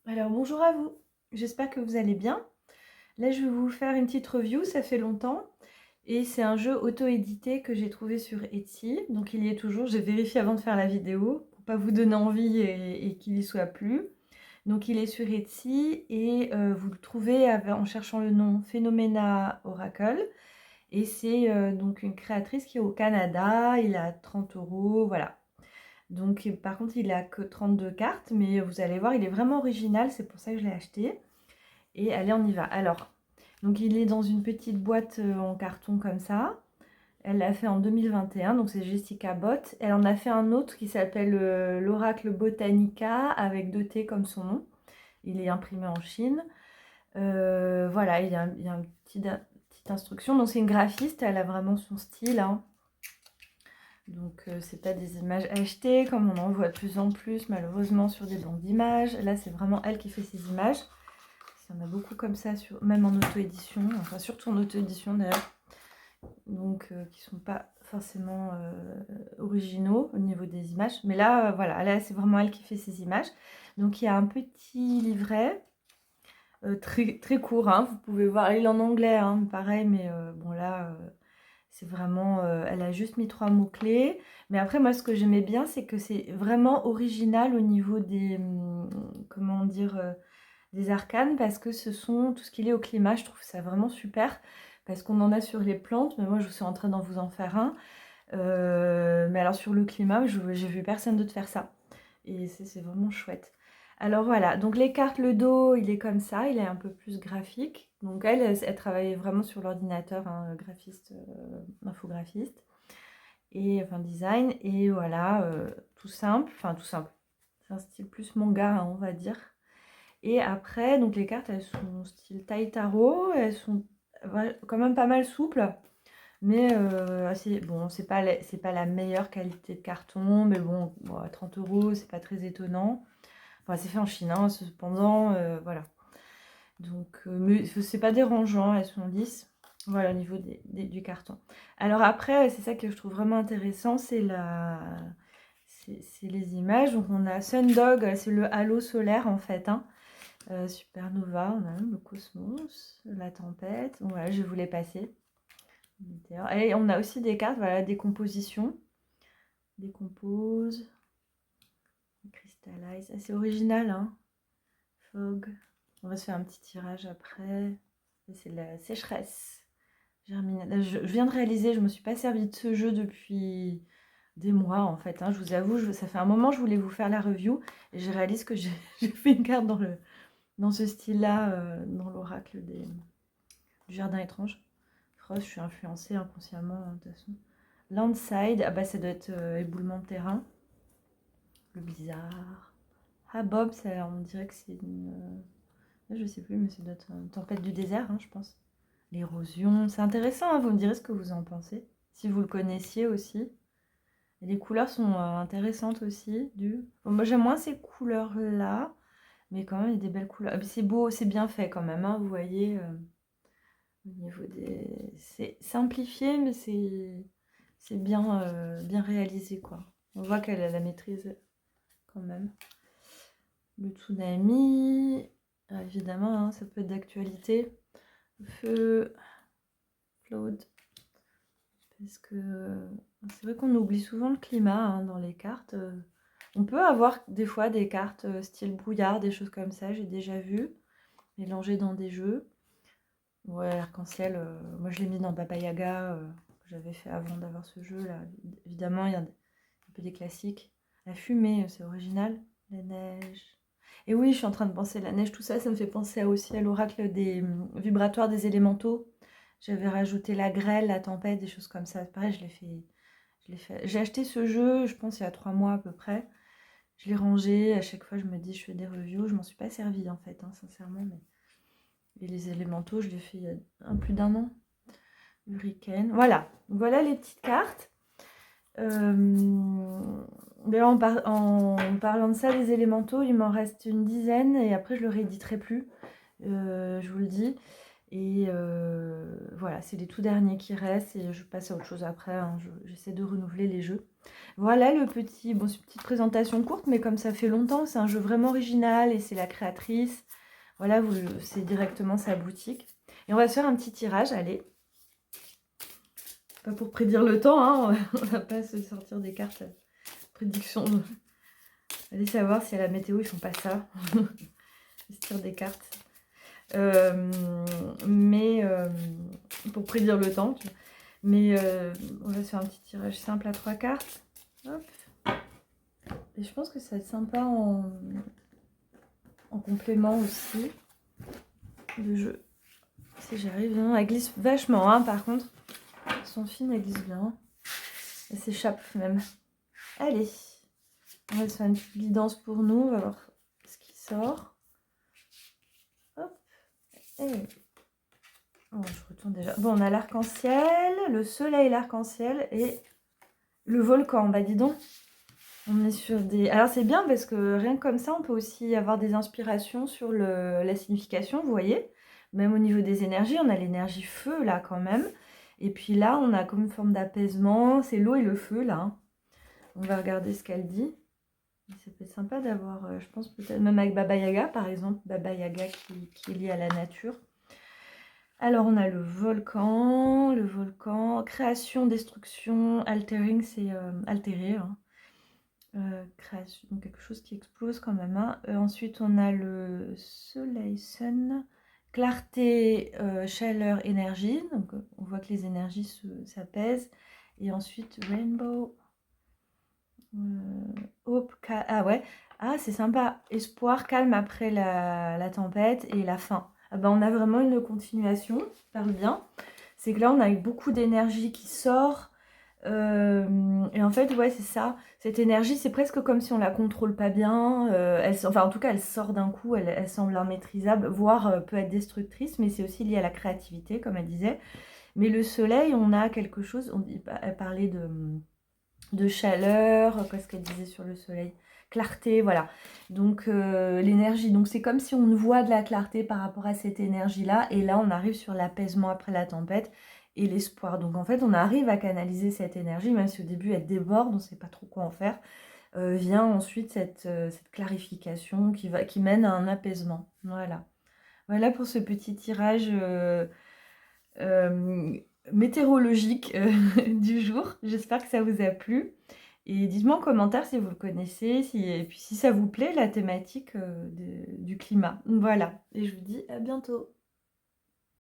Alors bonjour à vous, j'espère que vous allez bien. Là je vais vous faire une petite review, ça fait longtemps. Et c'est un jeu auto-édité que j'ai trouvé sur Etsy. Donc il y est toujours, j'ai vérifié avant de faire la vidéo pour pas vous donner envie et qu'il y soit plus. Donc il est sur Etsy et vous le trouvez en cherchant le nom Phenomena Oracle. Et c'est donc une créatrice qui est au Canada, il a 30 euros, voilà. Donc par contre il a que 32 cartes, mais vous allez voir, il est vraiment original, c'est pour ça que je l'ai acheté. Et allez, on y va. Alors, donc il est dans une petite boîte en carton comme ça. Elle l'a fait en 2021, donc c'est Jessica Bott. Elle en a fait un autre qui s'appelle l'Oracle Botanica avec 2T comme son nom. Il est imprimé en Chine. Voilà, il y a une petite instruction. Donc c'est une graphiste, elle a vraiment son style, hein. Donc c'est pas des images achetées comme on en voit de plus en plus malheureusement sur des banques d'images. Là c'est vraiment elle qui fait ses images. Il y en a beaucoup comme ça, même en auto-édition, enfin surtout en auto-édition d'ailleurs, donc qui sont pas forcément originaux au niveau des images. Mais là, voilà, là c'est vraiment elle qui fait ses images. Donc il y a un petit livret très, très court, hein, vous pouvez voir, il est en anglais, hein, pareil, mais bon là, c'est vraiment, elle a juste mis 3 mots-clés. Mais après, moi, ce que j'aimais bien, c'est que c'est vraiment original au niveau des, comment dire, des arcanes parce que ce sont tout ce qui est lié au climat. Je trouve ça vraiment super parce qu'on en a sur les plantes, mais moi je suis en train d'en vous en faire un. Mais alors sur le climat, j'ai vu personne d'autre faire ça. Et c'est vraiment chouette. Alors voilà, donc les cartes, le dos, il est comme ça, il est un peu plus graphique. Donc elle travaillait vraiment sur l'ordinateur, hein, graphiste, infographiste, et enfin design. Et voilà, tout simple, enfin tout simple. C'est un style plus manga, hein, on va dire. Et après, donc les cartes, elles sont style taille tarot, elles sont quand même pas mal souples, mais assez, bon, c'est pas la meilleure qualité de carton, mais bon, à 30 euros, c'est pas très étonnant. Enfin, c'est fait en Chine, hein, cependant, voilà. Donc, mais c'est pas dérangeant, elles sont lisses. Voilà, au niveau du carton. Alors après, c'est ça que je trouve vraiment intéressant, c'est les images. Donc on a Sundog, c'est le halo solaire en fait, hein. Supernova, on a le cosmos, la tempête. Voilà, je voulais passer. Et on a aussi des cartes, voilà, des compositions. Décompose, crystallize. C'est original, hein. Fog. On va se faire un petit tirage après. C'est la sécheresse. Germinal. Je viens de réaliser, je me suis pas servi de ce jeu depuis des mois en fait, hein. Je vous avoue, ça fait un moment que je voulais vous faire la review et je réalise que j'ai fait une carte dans ce style-là, dans l'oracle du jardin étrange. Frost, je suis influencée inconsciemment, hein, de toute façon. Landside, ah bah ça doit être éboulement de terrain. Le blizzard. Ah Bob, ça, on dirait que c'est une... je sais plus, mais ça doit être une tempête du désert, hein, je pense. L'érosion, c'est intéressant, hein, vous me direz ce que vous en pensez. Si vous le connaissiez aussi. Et les couleurs sont intéressantes aussi. Bon, moi j'aime moins ces couleurs-là, mais quand même il y a des belles couleurs. C'est beau, c'est bien fait quand même, hein, vous voyez. Au niveau des... C'est simplifié, mais c'est bien, bien réalisé, quoi. On voit qu'elle a la maîtrise quand même. Le tsunami, évidemment, hein, ça peut être d'actualité. Feu, flood, parce que c'est vrai qu'on oublie souvent le climat, hein, dans les cartes. On peut avoir des fois des cartes style brouillard, des choses comme ça, j'ai déjà vu, mélangées dans des jeux. Ouais, l'arc-en-ciel, moi je l'ai mis dans Baba Yaga, que j'avais fait avant d'avoir ce jeu là. Évidemment, il y a un peu des classiques. La fumée, c'est original. La neige. Et oui, je suis en train de penser la neige, tout ça, ça me fait penser aussi à l'oracle des vibratoires des élémentaux. J'avais rajouté la grêle, la tempête, des choses comme ça. Pareil, je l'ai fait. J'ai acheté ce jeu, je pense, il y a 3 mois à peu près. Je l'ai rangé. À chaque fois, je me dis, je fais des reviews. Je m'en suis pas servie en fait, hein, sincèrement. Mais... Et les élémentaux, je l'ai fait il y a plus d'un an. Hurricane. Voilà. Voilà les petites cartes. D'ailleurs, en parlant de ça, les élémentaux, il m'en reste une dizaine et après, je le rééditerai plus. Je vous le dis. Et voilà, c'est les tout derniers qui restent et je passe à autre chose après, hein, j'essaie de renouveler les jeux. Voilà le petit, bon c'est une petite présentation courte, mais comme ça fait longtemps, c'est un jeu vraiment original et c'est la créatrice. Voilà, c'est directement sa boutique. Et on va se faire un petit tirage, allez. Pas pour prédire le temps, hein, on va pas se sortir des cartes prédiction. Allez savoir si à la météo ils font pas ça. Ils se tirent des cartes. Mais pour prédire le temps. Mais on va se faire un petit tirage simple à 3 cartes. Hop. Et je pense que ça va être sympa en complément aussi. Le jeu. Si j'arrive, non, elle glisse vachement, hein, par contre. Elles sont fines, elle glisse bien. Elle s'échappe même. Allez. On va se faire une petite guidance pour nous. On va voir ce qui sort. Hop. Et... oh, je retourne déjà. Bon, on a l'arc-en-ciel, le soleil, l'arc-en-ciel et le volcan. Bah, dis donc. On est sur des... alors, c'est bien parce que rien que comme ça, on peut aussi avoir des inspirations sur la signification, vous voyez. Même au niveau des énergies, on a l'énergie feu, là, quand même. Et puis là, on a comme une forme d'apaisement. C'est l'eau et le feu, là. On va regarder ce qu'elle dit. Ça peut être sympa d'avoir, je pense, peut-être même avec Baba Yaga, par exemple. Baba Yaga qui est lié à la nature. Alors, on a le volcan, création, destruction, altering, c'est altérer, hein. Création, donc quelque chose qui explose quand même, hein. Ensuite, on a le soleil, sun, clarté, chaleur, énergie. Donc, on voit que les énergies s'apaisent. Et ensuite, rainbow, hope, ah ouais, ah c'est sympa, espoir, calme après la tempête et la fin. Ah ben, on a vraiment une continuation, ça parle bien. C'est que là, on a eu beaucoup d'énergie qui sort. Et en fait, ouais, c'est ça. Cette énergie, c'est presque comme si on la contrôle pas bien. Enfin, en tout cas, elle sort d'un coup, elle semble immaîtrisable, voire peut être destructrice, mais c'est aussi lié à la créativité, comme elle disait. Mais le soleil, on a quelque chose, elle parlait de chaleur, qu'est-ce qu'elle disait sur le soleil? Clarté, voilà. Donc l'énergie, donc c'est comme si on voit de la clarté par rapport à cette énergie-là. Et là, on arrive sur l'apaisement après la tempête et l'espoir. Donc en fait, on arrive à canaliser cette énergie, même si au début elle déborde, on ne sait pas trop quoi en faire. Vient ensuite cette clarification qui mène à un apaisement. Voilà. Voilà pour ce petit tirage météorologique du jour. J'espère que ça vous a plu. Et dites-moi en commentaire si vous le connaissez, et puis si ça vous plaît, la thématique du climat. Voilà. Et je vous dis à bientôt.